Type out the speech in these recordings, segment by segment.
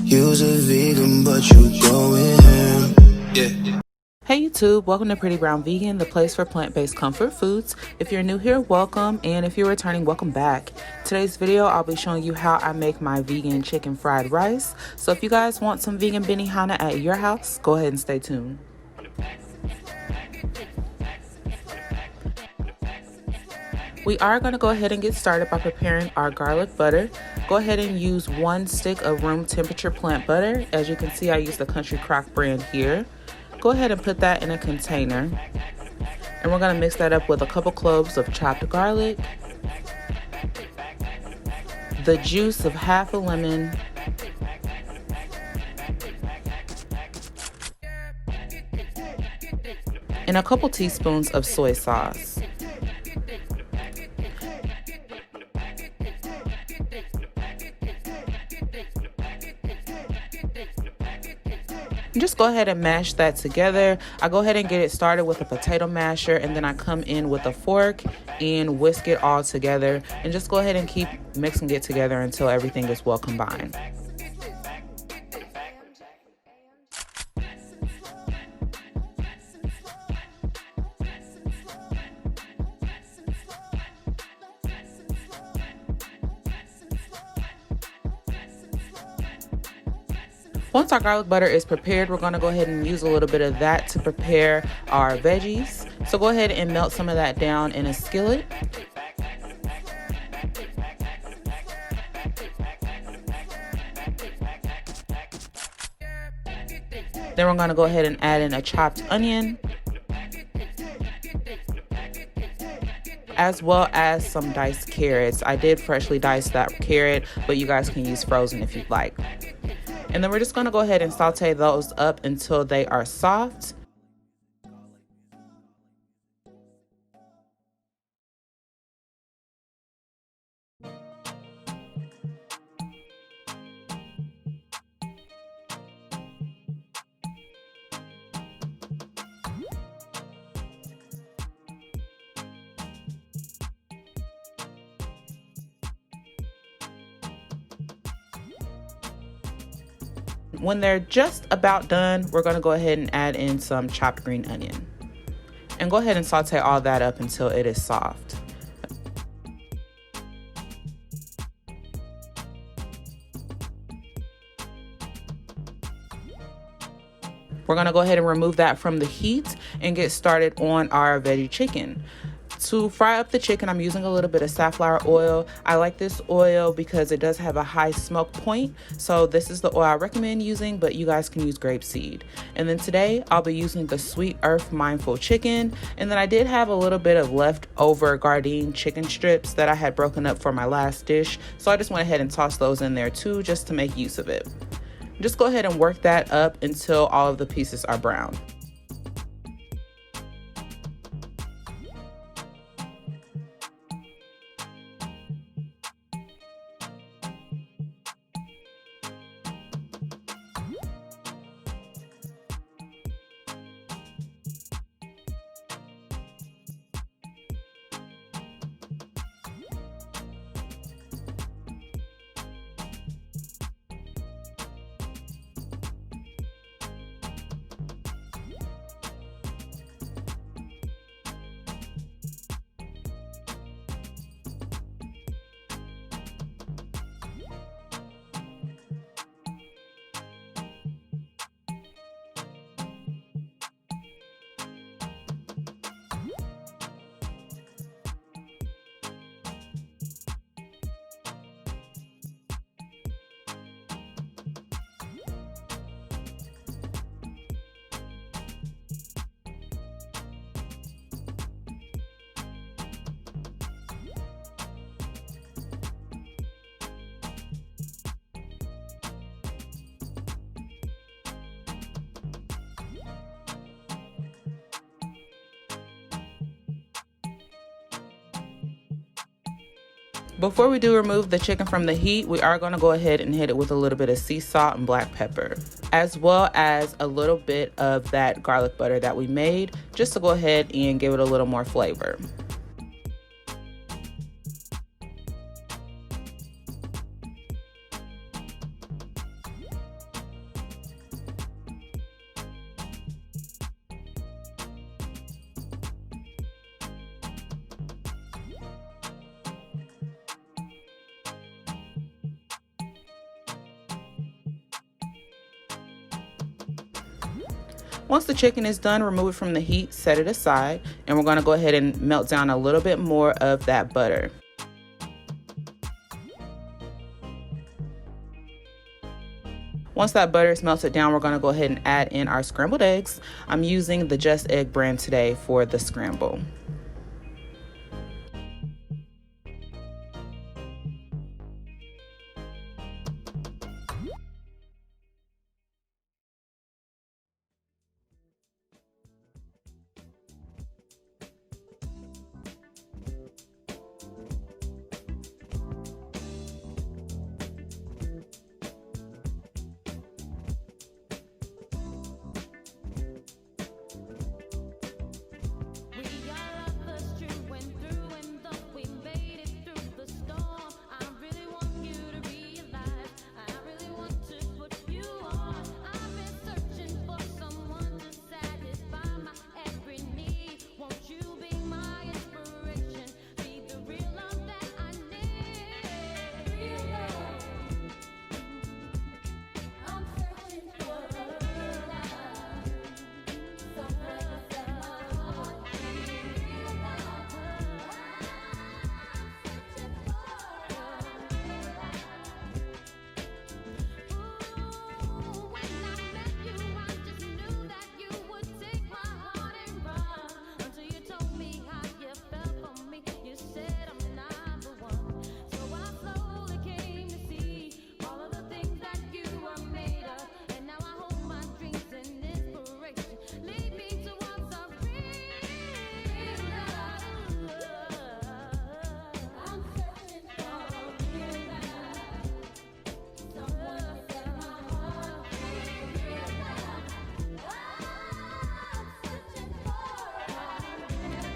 You's a vegan, but you going ham. Yeah. Hey YouTube, welcome to Pretty Brown Vegan, the place for plant-based comfort foods. If you're new here, welcome, and if you're returning, welcome back. Today's video, I'll be showing you how I make my vegan chicken fried rice. So if you guys want some vegan Benihana at your house, go ahead and stay tuned. We are going to go ahead and get started by preparing our garlic butter. Go ahead and use 1 stick of room temperature plant butter. As you can see, I use the Country Crock brand here. Go ahead and put that in a container. And we're going to mix that up with a couple cloves of chopped garlic, the juice of half a lemon, and a couple teaspoons of soy sauce. Just go ahead and mash that together. I go ahead and get it started with a potato masher, and then I come in with a fork and whisk it all together, and just go ahead and keep mixing it together until everything is well combined. Once our garlic butter is prepared, we're going to go ahead and use a little bit of that to prepare our veggies. So go ahead and melt some of that down in a skillet. Then we're going to go ahead and add in a chopped onion, as well as some diced carrots. I did freshly dice that carrot, but you guys can use frozen if you'd like. And then we're just going to go ahead and saute those up until they are soft. When they're just about done, we're going to go ahead and add in some chopped green onion. And go ahead and saute all that up until it is soft. We're going to go ahead and remove that from the heat and get started on our veggie chicken. To fry up the chicken, I'm using a little bit of safflower oil. I like this oil because it does have a high smoke point. So this is the oil I recommend using, but you guys can use grapeseed. And then today I'll be using the Sweet Earth Mindful chicken. And then I did have a little bit of leftover Gardein chicken strips that I had broken up for my last dish. So I just went ahead and tossed those in there too, just to make use of it. Just go ahead and work that up until all of the pieces are brown. Before we do remove the chicken from the heat, we are going to go ahead and hit it with a little bit of sea salt and black pepper, as well as a little bit of that garlic butter that we made, just to go ahead and give it a little more flavor. Once the chicken is done, remove it from the heat, set it aside, and we're going to go ahead and melt down a little bit more of that butter. Once that butter is melted down, we're going to go ahead and add in our scrambled eggs. I'm using the Just Egg brand today for the scramble.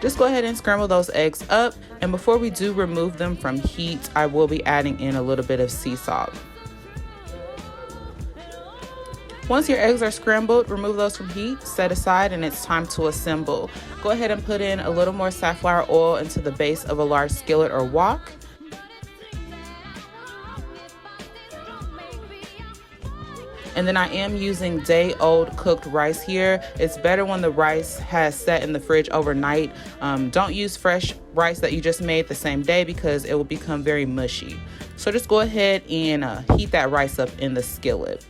Just go ahead and scramble those eggs up, and before we do remove them from heat, I will be adding in a little bit of sea salt. Once your eggs are scrambled, remove those from heat, set aside, and it's time to assemble. Go ahead and put in a little more safflower oil into the base of a large skillet or wok. And then I am using day-old cooked rice here. It's better when the rice has sat in the fridge overnight. Don't use fresh rice that you just made the same day because it will become very mushy. So just go ahead and heat that rice up in the skillet.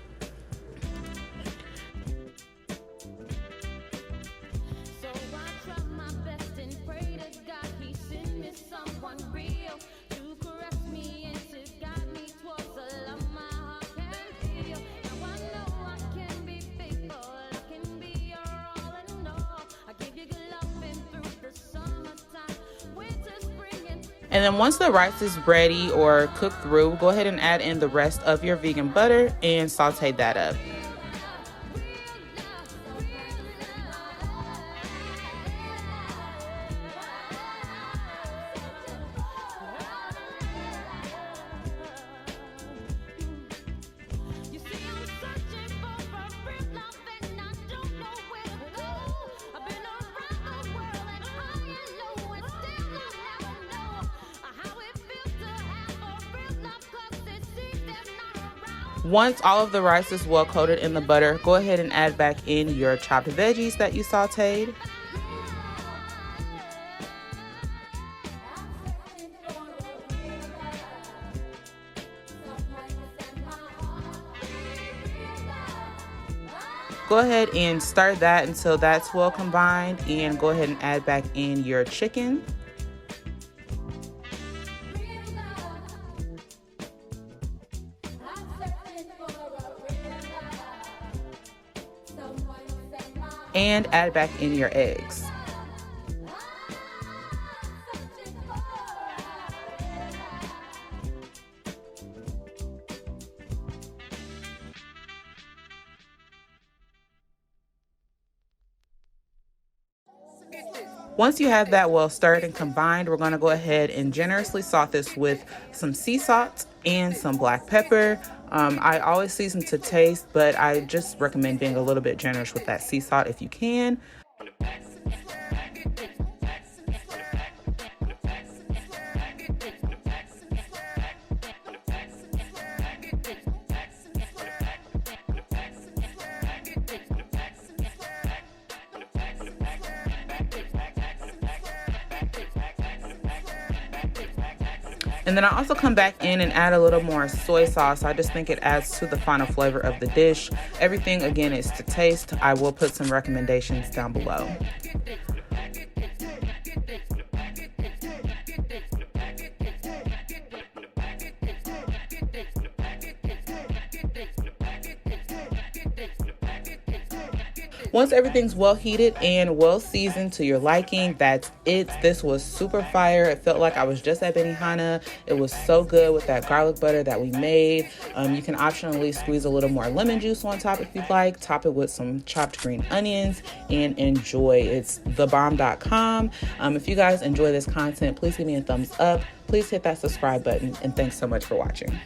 And then once the rice is ready or cooked through, go ahead and add in the rest of your vegan butter and saute that up. Once all of the rice is well coated in the butter, go ahead and add back in your chopped veggies that you sauteed. Go ahead and stir that until that's well combined, and go ahead and add back in your chicken. And add back in your eggs. Once you have that well stirred and combined, we're going to go ahead and generously salt this with some sea salt and some black pepper. I always season to taste, but I just recommend being a little bit generous with that sea salt if you can. And then I also come back in and add a little more soy sauce. I just think it adds to the final flavor of the dish. Everything, again, is to taste. I will put some recommendations down below. Once everything's well heated and well seasoned to your liking, that's it. This was super fire. It felt like I was just at Benihana. It was so good with that garlic butter that we made. You can optionally squeeze a little more lemon juice on top if you'd like. Top it with some chopped green onions and enjoy. It's thebomb.com. If you guys enjoy this content, please give me a thumbs up. Please hit that subscribe button, and thanks so much for watching.